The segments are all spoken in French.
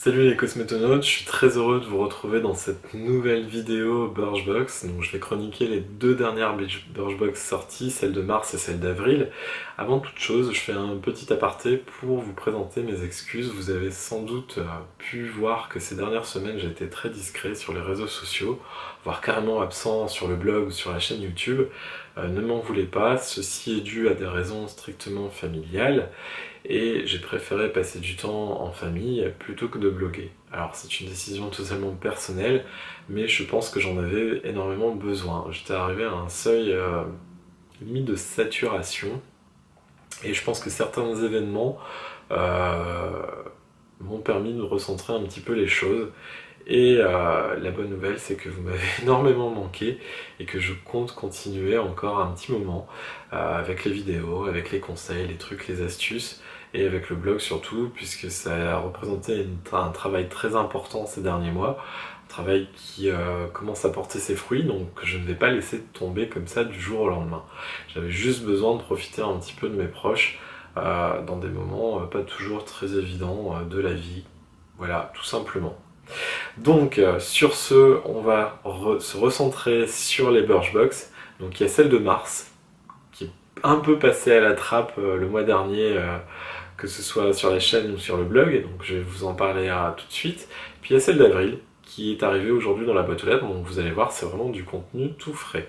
Salut les cosmétonautes, je suis très heureux de vous retrouver dans cette nouvelle vidéo Birchbox. Donc je vais chroniquer les deux dernières Birchbox sorties, celle de mars et celle d'avril. Avant toute chose, je fais un petit aparté pour vous présenter mes excuses. Vous avez sans doute pu voir que ces dernières semaines j'ai été très discret sur les réseaux sociaux, voire carrément absent sur le blog ou sur la chaîne YouTube. Ne m'en voulez pas, ceci est dû à des raisons strictement familiales. Et j'ai préféré passer du temps en famille plutôt que de bloguer. Alors c'est une décision totalement personnelle, mais je pense que j'en avais énormément besoin. J'étais arrivé à un seuil limite de saturation, et je pense que certains événements euh, m'ont permis de recentrer un petit peu les choses. Et la bonne nouvelle, c'est que vous m'avez énormément manqué et que je compte continuer encore un petit moment avec les vidéos, avec les conseils, les trucs, les astuces et avec le blog surtout, puisque ça a représenté un travail très important ces derniers mois, un travail qui commence à porter ses fruits, donc je ne vais pas laisser tomber comme ça du jour au lendemain. J'avais juste besoin de profiter un petit peu de mes proches dans des moments pas toujours très évidents de la vie. Voilà, tout simplement. Donc sur ce, on va se recentrer sur les Birchbox. Donc il y a celle de mars, qui est un peu passée à la trappe le mois dernier, que ce soit sur la chaîne ou sur le blog, donc je vais vous en parler tout de suite. Puis il y a celle d'avril, qui est arrivée aujourd'hui dans la boîte aux lettres, donc vous allez voir, c'est vraiment du contenu tout frais.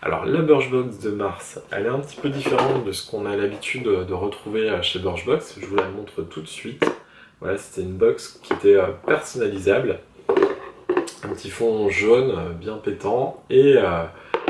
Alors la Birchbox de mars, elle est un petit peu différente de ce qu'on a l'habitude de retrouver chez Birchbox, je vous la montre tout de suite. Voilà, c'était une box qui était personnalisable, un petit fond jaune bien pétant et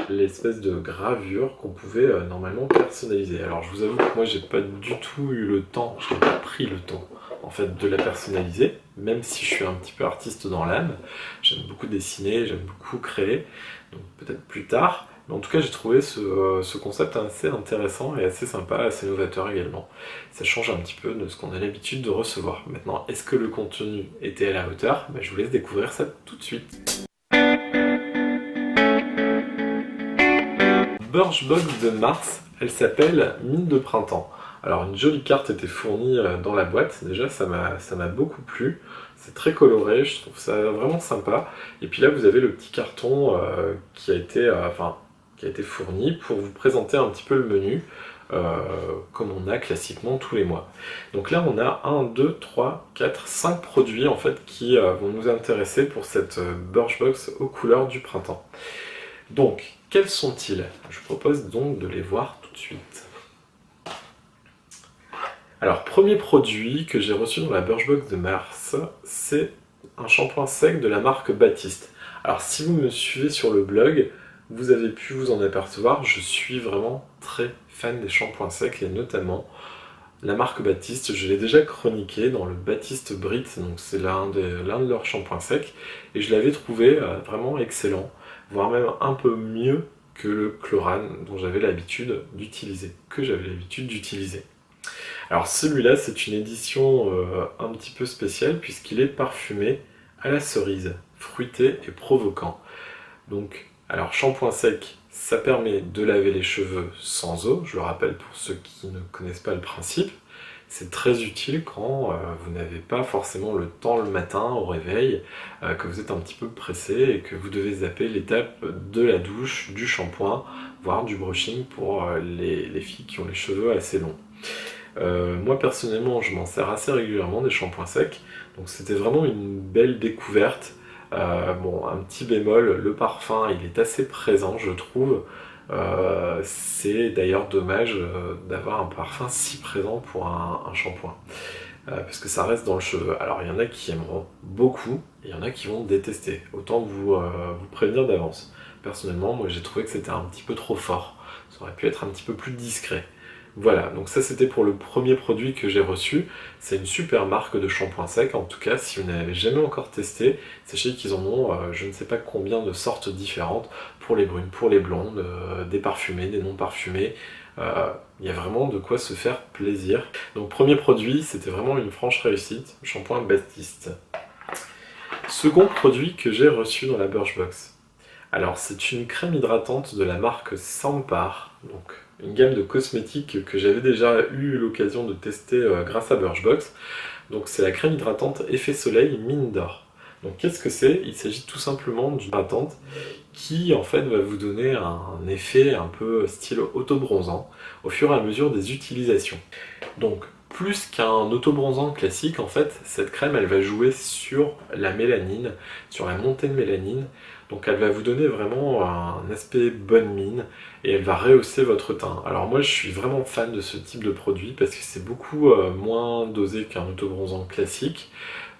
l'espèce de gravure qu'on pouvait normalement personnaliser. Alors je vous avoue que moi j'ai pas du tout eu le temps, je n'ai pas pris le temps en fait de la personnaliser, même si je suis un petit peu artiste dans l'âme. J'aime beaucoup dessiner, j'aime beaucoup créer, donc peut-être plus tard. Mais en tout cas j'ai trouvé ce concept assez intéressant et assez sympa, assez novateur également. Ça change un petit peu de ce qu'on a l'habitude de recevoir. Maintenant, est-ce que le contenu était à la hauteur? Je vous laisse découvrir ça tout de suite. Birchbox de mars, elle s'appelle Mine de printemps. Alors une jolie carte était fournie dans la boîte, déjà ça m'a beaucoup plu, c'est très coloré, je trouve ça vraiment sympa. Et puis là vous avez le petit carton qui a été fourni pour vous présenter un petit peu le menu, comme on a classiquement tous les mois. Donc là on a 1, 2, 3, 4, 5 produits en fait qui vont nous intéresser pour cette Birchbox aux couleurs du printemps. Donc, quels sont-ils? Je vous propose donc de les voir tout de suite. Alors, premier produit que j'ai reçu dans la Birchbox de mars, c'est un shampoing sec de la marque Baptiste. Alors, si vous me suivez sur le blog, vous avez pu vous en apercevoir, je suis vraiment très fan des shampoings secs et notamment la marque Baptiste. Je l'ai déjà chroniqué dans le Baptiste Brit, donc c'est l'un de leurs shampoings secs, et je l'avais trouvé vraiment excellent, voire même un peu mieux que le Chlorane dont j'avais l'habitude d'utiliser, Alors celui-là, c'est une édition un petit peu spéciale puisqu'il est parfumé à la cerise, fruité et provoquant. Donc, alors shampoing sec, ça permet de laver les cheveux sans eau, je le rappelle pour ceux qui ne connaissent pas le principe. C'est très utile quand vous n'avez pas forcément le temps le matin au réveil, que vous êtes un petit peu pressé et que vous devez zapper l'étape de la douche, du shampoing, voire du brushing pour les filles qui ont les cheveux assez longs. Moi personnellement je m'en sers assez régulièrement des shampoings secs, donc c'était vraiment une belle découverte. Bon, un petit bémol, le parfum il est assez présent je trouve. C'est d'ailleurs dommage d'avoir un parfum si présent pour un shampoing, parce que ça reste dans le cheveu. Alors il y en a qui aimeront beaucoup, et il y en a qui vont détester. Autant vous prévenir d'avance. Personnellement, moi j'ai trouvé que c'était un petit peu trop fort. Ça aurait pu être un petit peu plus discret. Voilà, donc ça c'était pour le premier produit que j'ai reçu. C'est une super marque de shampoing sec, en tout cas si vous n'avez jamais encore testé, sachez qu'ils en ont je ne sais pas combien de sortes différentes, pour les brunes, pour les blondes, des parfumés, des non parfumés. Il y a vraiment de quoi se faire plaisir. Donc premier produit, c'était vraiment une franche réussite, shampoing Baptiste. Second produit que j'ai reçu dans la Birchbox. Alors c'est une crème hydratante de la marque Sampar, donc une gamme de cosmétiques que j'avais déjà eu l'occasion de tester grâce à Birchbox. Donc c'est la crème hydratante Effet Soleil Mine d'Or. Donc qu'est-ce que c'est? Il s'agit tout simplement d'une hydratante qui en fait va vous donner un effet un peu style auto-bronzant au fur et à mesure des utilisations. Donc plus qu'un auto-bronzant classique, en fait, cette crème elle va jouer sur la mélanine, sur la montée de mélanine. Donc elle va vous donner vraiment un aspect bonne mine et elle va rehausser votre teint. Alors moi je suis vraiment fan de ce type de produit parce que c'est beaucoup moins dosé qu'un auto-bronzant classique.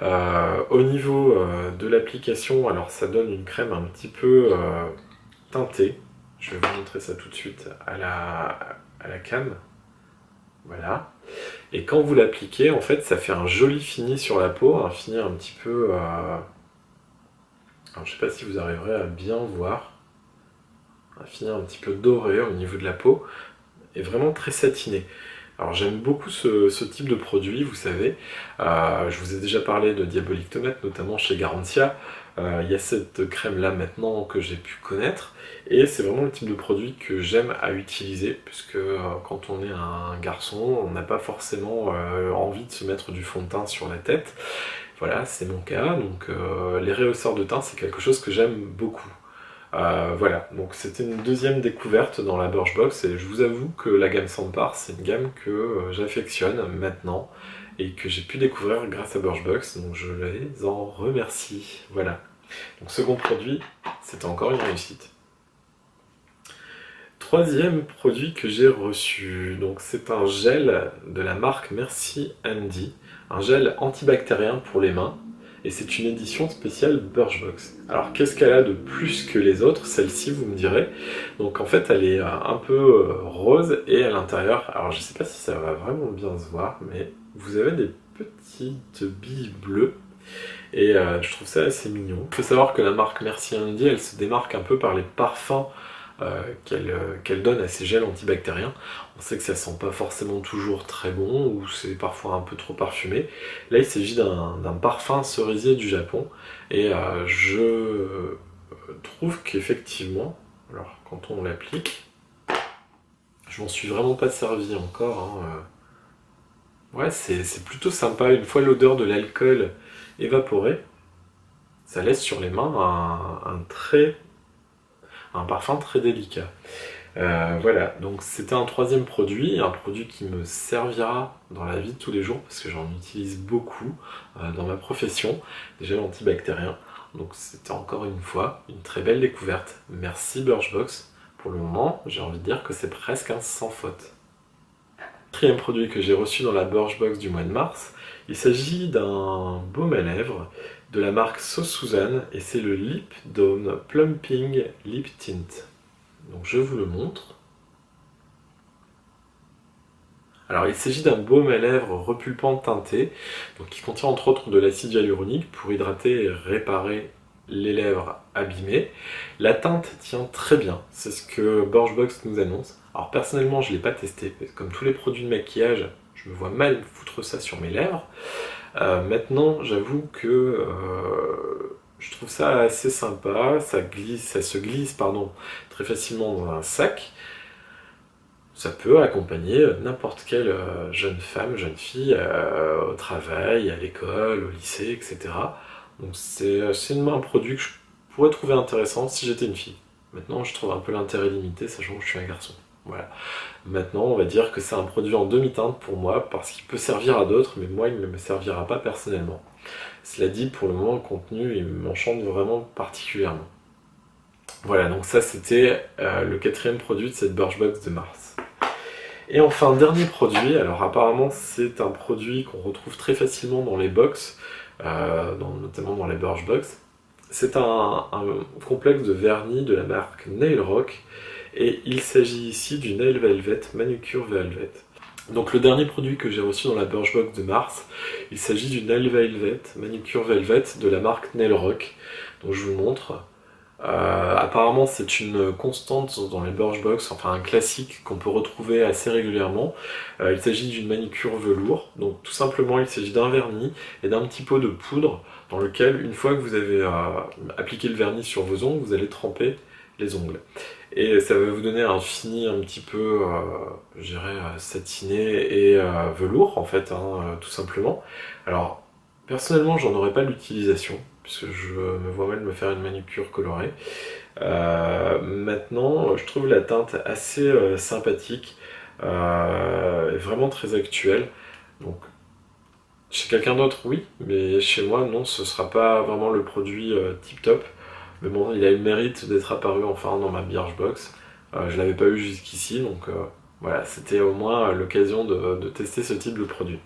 Au niveau de l'application, alors ça donne une crème un petit peu teintée. Je vais vous montrer ça tout de suite à la cam. Voilà. Et quand vous l'appliquez, en fait, ça fait un joli fini sur la peau, un fini un petit peu... Alors, je sais pas si vous arriverez à bien voir. Un fini un petit peu doré au niveau de la peau, et vraiment très satiné. Alors j'aime beaucoup ce type de produit, vous savez. Je vous ai déjà parlé de Diabolique Tomate, notamment chez Garantia. Il y a cette crème là maintenant que j'ai pu connaître. Et c'est vraiment le type de produit que j'aime à utiliser, puisque quand on est un garçon, on n'a pas forcément envie de se mettre du fond de teint sur la tête. Voilà, c'est mon cas. Donc les rehausseurs de teint, c'est quelque chose que j'aime beaucoup. Voilà, donc c'était une deuxième découverte dans la Birchbox et je vous avoue que la gamme Sampar c'est une gamme que j'affectionne maintenant et que j'ai pu découvrir grâce à Birchbox, donc je les en remercie. Voilà, donc second produit, c'était encore une réussite. Troisième produit que j'ai reçu, donc c'est un gel de la marque Merci Andy, un gel antibactérien pour les mains. Et c'est une édition spéciale Birchbox. Alors qu'est-ce qu'elle a de plus que les autres, celle-ci vous me direz. Donc en fait elle est un peu rose et à l'intérieur, alors je sais pas si ça va vraiment bien se voir, mais vous avez des petites billes bleues. Et je trouve ça assez mignon. Il faut savoir que la marque Merci Andy, elle se démarque un peu par les parfums qu'elle donne à ces gels antibactériens. On sait que ça sent pas forcément toujours très bon, ou c'est parfois un peu trop parfumé. Là il s'agit d'un parfum cerisier du Japon, et je trouve qu'effectivement, alors quand on l'applique, je m'en suis vraiment pas servi encore, hein. Ouais, c'est plutôt sympa, une fois l'odeur de l'alcool évaporée, ça laisse sur les mains un parfum très délicat. Voilà, donc c'était un troisième produit, un produit qui me servira dans la vie de tous les jours, parce que j'en utilise beaucoup dans ma profession, des gels antibactériens. Donc c'était encore une fois une très belle découverte. Merci Birchbox. Pour le moment, j'ai envie de dire que c'est presque un sans faute. Quatrième produit que j'ai reçu dans la Birchbox du mois de mars, il s'agit d'un baume à lèvres de la marque So Suzanne, et c'est le Lip Dome Plumping Lip Tint. Donc je vous le montre. Alors il s'agit d'un baume à lèvres repulpant teinté, donc qui contient entre autres de l'acide hyaluronique pour hydrater et réparer les lèvres abîmées. La teinte tient très bien, c'est ce que Birchbox nous annonce. Alors personnellement je ne l'ai pas testé, parce que comme tous les produits de maquillage, je me vois mal foutre ça sur mes lèvres. Maintenant j'avoue que je trouve ça assez sympa, ça se glisse très facilement dans un sac. Ça peut accompagner n'importe quelle jeune femme, jeune fille, au travail, à l'école, au lycée, etc. Donc c'est un produit que je pourrais trouver intéressant si j'étais une fille. Maintenant je trouve un peu l'intérêt limité, sachant que je suis un garçon. Voilà. Maintenant on va dire que c'est un produit en demi-teinte pour moi, parce qu'il peut servir à d'autres, mais moi il ne me servira pas personnellement. Cela dit, pour le moment le contenu il m'enchante vraiment particulièrement. Voilà, donc ça c'était le quatrième produit de cette Birchbox de mars. Et enfin, dernier produit, alors apparemment c'est un produit qu'on retrouve très facilement dans les box, notamment dans les Birchbox. C'est un complexe de vernis de la marque Nail Rock, et il s'agit ici du Nail Velvet Manucure Velvet. Donc le dernier produit que j'ai reçu dans la Birchbox de mars, il s'agit du Nail Velvet Manucure Velvet de la marque Nail Rock. Donc je vous montre. Apparemment c'est une constante dans les Birchbox, enfin un classique qu'on peut retrouver assez régulièrement. Il s'agit d'une manucure velours, donc tout simplement il s'agit d'un vernis et d'un petit pot de poudre dans lequel, une fois que vous avez appliqué le vernis sur vos ongles, vous allez tremper les ongles. et ça va vous donner un fini un petit peu, je dirais, satiné et velours en fait, hein, tout simplement. Alors, personnellement, j'en aurais pas l'utilisation, puisque je me vois mal me faire une manucure colorée. Maintenant, je trouve la teinte assez sympathique, vraiment très actuelle. Donc, chez quelqu'un d'autre, oui, mais chez moi, non, ce sera pas vraiment le produit tip top. Mais bon, il a eu le mérite d'être apparu enfin dans ma Birchbox. Je l'avais pas eu jusqu'ici, donc voilà, c'était au moins l'occasion de tester ce type de produit.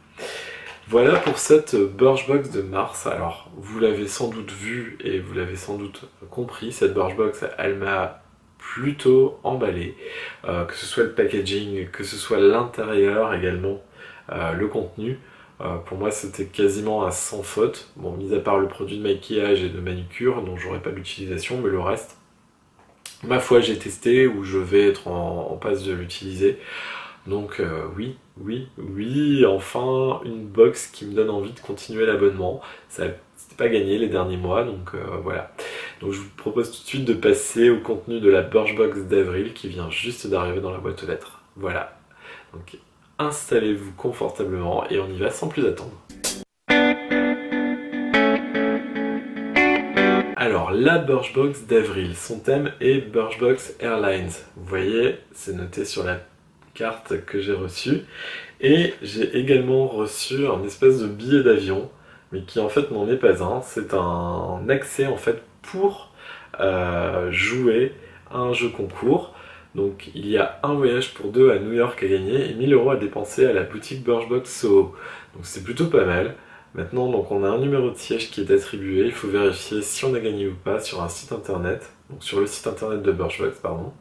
Voilà pour cette Birchbox de mars. Alors, vous l'avez sans doute vu et vous l'avez sans doute compris, cette Birchbox, elle m'a plutôt emballé. Que ce soit le packaging, que ce soit l'intérieur également, le contenu. Pour moi, c'était quasiment à sans faute. Bon, mis à part le produit de maquillage et de manucure, dont j'aurais pas l'utilisation, mais le reste, ma foi, j'ai testé ou je vais être en passe de l'utiliser. Donc oui, oui, oui, enfin une box qui me donne envie de continuer l'abonnement. Ça c'était pas gagné les derniers mois, donc voilà. Donc je vous propose tout de suite de passer au contenu de la Birchbox d'avril qui vient juste d'arriver dans la boîte aux lettres. Voilà. Donc installez-vous confortablement et on y va sans plus attendre. Alors, la Birchbox d'avril, son thème est Birchbox Airlines. Vous voyez, c'est noté sur la carte que j'ai reçue. Et j'ai également reçu un espèce de billet d'avion, mais qui en fait n'en est pas un. C'est un accès en fait pour jouer à un jeu concours. Donc il y a un voyage pour deux à New York à gagner et 1000 € à dépenser à la boutique Birchbox Soho. Donc c'est plutôt pas mal. Maintenant, donc on a un numéro de siège qui est attribué. Il faut vérifier si on a gagné ou pas sur un site internet, donc sur le site internet de Birchbox, pardon.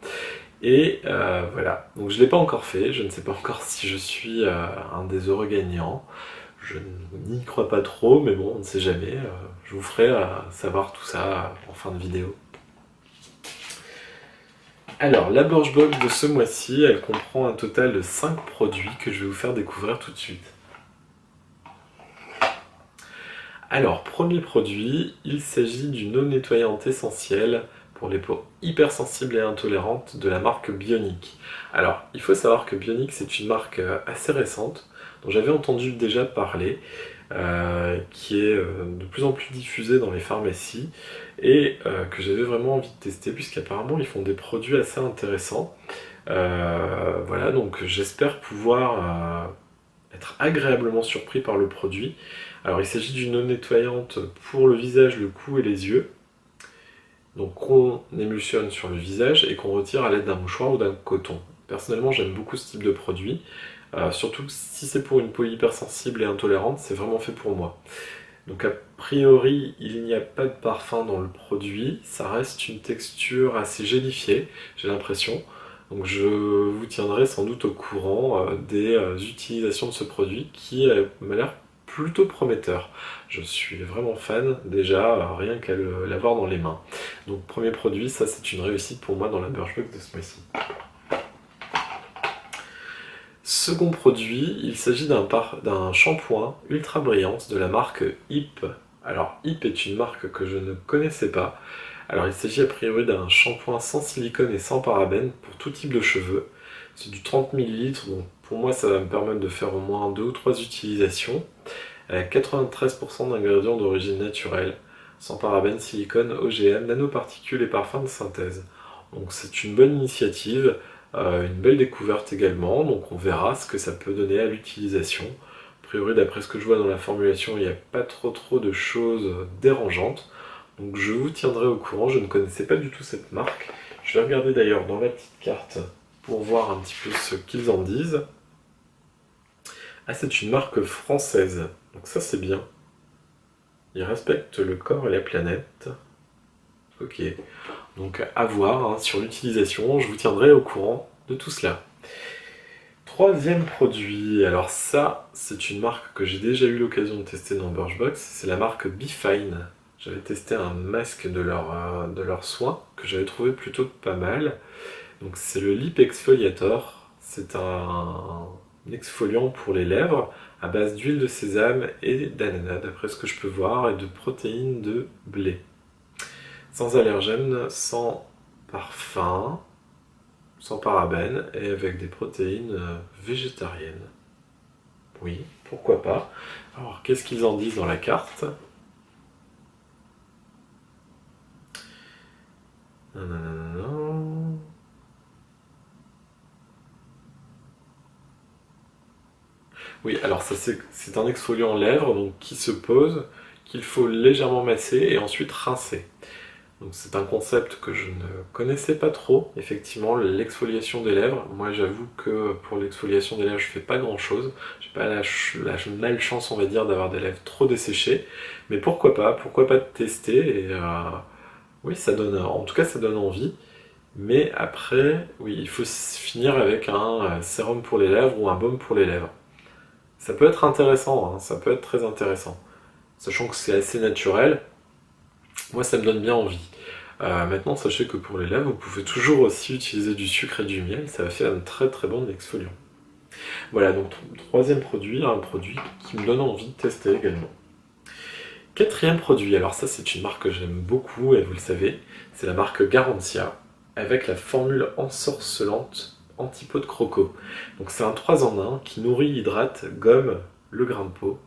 Et voilà, donc je ne l'ai pas encore fait, je ne sais pas encore si je suis un des heureux gagnants. Je n'y crois pas trop, mais bon, on ne sait jamais. Je vous ferai savoir tout ça en fin de vidéo. Alors, la Birchbox de ce mois-ci, elle comprend un total de 5 produits que je vais vous faire découvrir tout de suite. Alors, premier produit, il s'agit d'une eau nettoyante essentielle pour les peaux hypersensibles et intolérantes de la marque Bionic. Alors, il faut savoir que Bionic, c'est une marque assez récente, dont j'avais entendu déjà parler, qui est de plus en plus diffusée dans les pharmacies, et que j'avais vraiment envie de tester, puisqu'apparemment ils font des produits assez intéressants. Voilà, donc j'espère pouvoir être agréablement surpris par le produit. Alors il s'agit d'une eau nettoyante pour le visage, le cou et les yeux. Donc qu'on émulsionne sur le visage et qu'on retire à l'aide d'un mouchoir ou d'un coton. Personnellement j'aime beaucoup ce type de produit, surtout si c'est pour une peau hypersensible et intolérante, c'est vraiment fait pour moi. Donc a priori il n'y a pas de parfum dans le produit, ça reste une texture assez gélifiée, j'ai l'impression. Donc je vous tiendrai sans doute au courant des utilisations de ce produit qui m'a l'air plutôt prometteur. Je suis vraiment fan déjà, rien qu'à l'avoir dans les mains. Donc premier produit, ça c'est une réussite pour moi dans la Birchbox de ce mois-ci. Second produit, il s'agit d'un shampoing ultra brillance de la marque Hip. Alors Hip est une marque que je ne connaissais pas. Alors il s'agit a priori d'un shampoing sans silicone et sans parabènes pour tout type de cheveux. C'est du 30 ml, donc pour moi ça va me permettre de faire au moins 2 ou 3 utilisations. 93% d'ingrédients d'origine naturelle, sans parabènes, silicone, OGM, nanoparticules et parfums de synthèse. Donc c'est une bonne initiative, une belle découverte également, donc on verra ce que ça peut donner à l'utilisation. A priori d'après ce que je vois dans la formulation, il n'y a pas trop de choses dérangeantes. Donc je vous tiendrai au courant, je ne connaissais pas du tout cette marque. Je vais regarder d'ailleurs dans la petite carte pour voir un petit peu ce qu'ils en disent. Ah, c'est une marque française, donc ça c'est bien. Ils respectent le corps et la planète. Ok, donc à voir hein, sur l'utilisation, je vous tiendrai au courant de tout cela. Troisième produit, alors ça c'est une marque que j'ai déjà eu l'occasion de tester dans Birchbox, c'est la marque Befine. J'avais testé un masque de leur soin que j'avais trouvé plutôt pas mal. Donc c'est le Lip Exfoliator, c'est un exfoliant pour les lèvres à base d'huile de sésame et d'ananas d'après ce que je peux voir et de protéines de blé. Sans allergène, sans parfum. sans parabènes et avec des protéines végétariennes. Oui, pourquoi pas. Alors, qu'est-ce qu'ils en disent dans la carte? Nanana. Oui, alors ça c'est un exfoliant lèvres donc, qui se pose, qu'il faut légèrement masser et ensuite rincer. Donc c'est un concept que je ne connaissais pas trop, effectivement, l'exfoliation des lèvres. Moi j'avoue que pour l'exfoliation des lèvres je fais pas grand chose. J'ai pas la malchance on va dire d'avoir des lèvres trop desséchées. Mais pourquoi pas tester et oui ça donne, en tout cas ça donne envie. Mais après, oui, il faut finir avec un sérum pour les lèvres ou un baume pour les lèvres. Ça peut être intéressant, hein, ça peut être très intéressant. Sachant que c'est assez naturel, moi ça me donne bien envie. Maintenant, sachez que pour les lèvres, vous pouvez toujours aussi utiliser du sucre et du miel, ça va faire un très très bon exfoliant. Voilà, donc troisième produit, un produit qui me donne envie de tester également. Quatrième produit, alors ça c'est une marque que j'aime beaucoup et vous le savez, c'est la marque Garantia avec la formule ensorcelante anti-peau de croco. Donc c'est un 3 en 1 qui nourrit, hydrate, gomme le grain de peau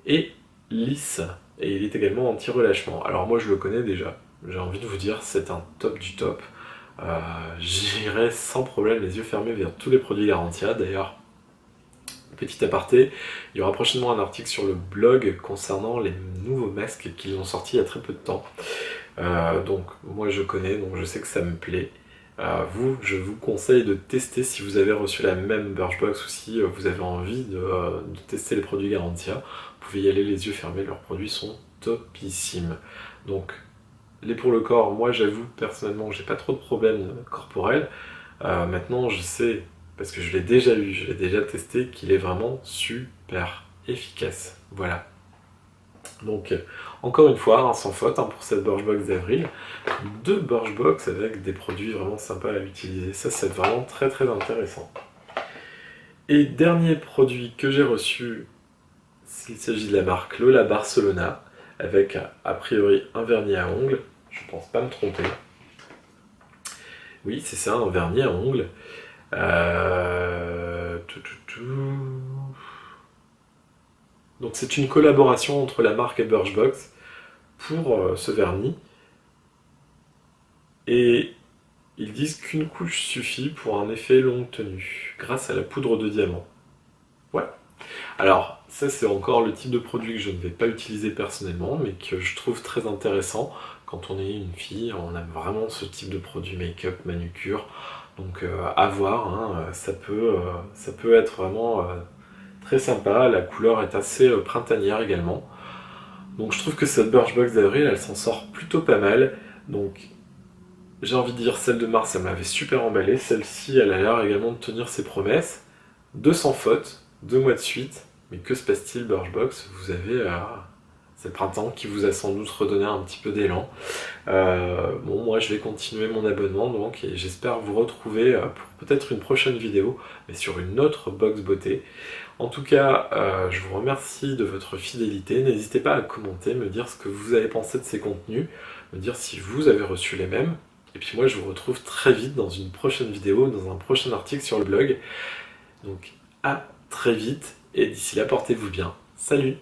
et lisse. Et il est également anti-relâchement. Alors moi je le connais déjà, j'ai envie de vous dire c'est un top du top. J'irai sans problème les yeux fermés vers tous les produits Garantia. D'ailleurs, petit aparté, il y aura prochainement un article sur le blog concernant les nouveaux masques qu'ils ont sortis il y a très peu de temps. Donc moi je connais, donc je sais que ça me plaît. Je vous conseille de tester si vous avez reçu la même Birchbox ou si vous avez envie de tester les produits Garantia. Vous pouvez y aller les yeux fermés, leurs produits sont topissimes. Donc les pour le corps, moi j'avoue personnellement j'ai pas trop de problèmes corporels. Maintenant je sais, parce que je l'ai déjà eu, je l'ai déjà testé, qu'il est vraiment super efficace. Voilà. Donc, encore une fois, hein, sans faute hein, pour cette Birchbox d'avril. Deux Birchbox avec des produits vraiment sympas à utiliser. Ça, c'est vraiment très très intéressant. Et dernier produit que j'ai reçu, il s'agit de la marque Lola Barcelona, avec a priori un vernis à ongles. Je pense pas me tromper. Oui, c'est ça, un vernis à ongles. Donc c'est une collaboration entre la marque et Birchbox pour ce vernis. Et ils disent qu'une couche suffit pour un effet longue tenue, grâce à la poudre de diamant. Ouais. Alors, ça c'est encore le type de produit que je ne vais pas utiliser personnellement, mais que je trouve très intéressant. Quand on est une fille, on aime vraiment ce type de produit make-up, manucure. Donc à voir, hein, ça peut être vraiment très sympa. La couleur est assez printanière également. Donc je trouve que cette Birchbox d'avril, elle s'en sort plutôt pas mal. Donc j'ai envie de dire, celle de mars, elle m'avait super emballé. Celle-ci, elle a l'air également de tenir ses promesses. 200 fautes, 2 mois de suite. Mais que se passe-t-il, Birchbox? Vous avez... c'est le printemps qui vous a sans doute redonné un petit peu d'élan. Bon, moi, je vais continuer mon abonnement, donc, et j'espère vous retrouver pour peut-être une prochaine vidéo, mais sur une autre box beauté. En tout cas, je vous remercie de votre fidélité. N'hésitez pas à commenter, me dire ce que vous avez pensé de ces contenus, me dire si vous avez reçu les mêmes. Et puis moi, je vous retrouve très vite dans une prochaine vidéo, dans un prochain article sur le blog. Donc à très vite, et d'ici là, portez-vous bien. Salut!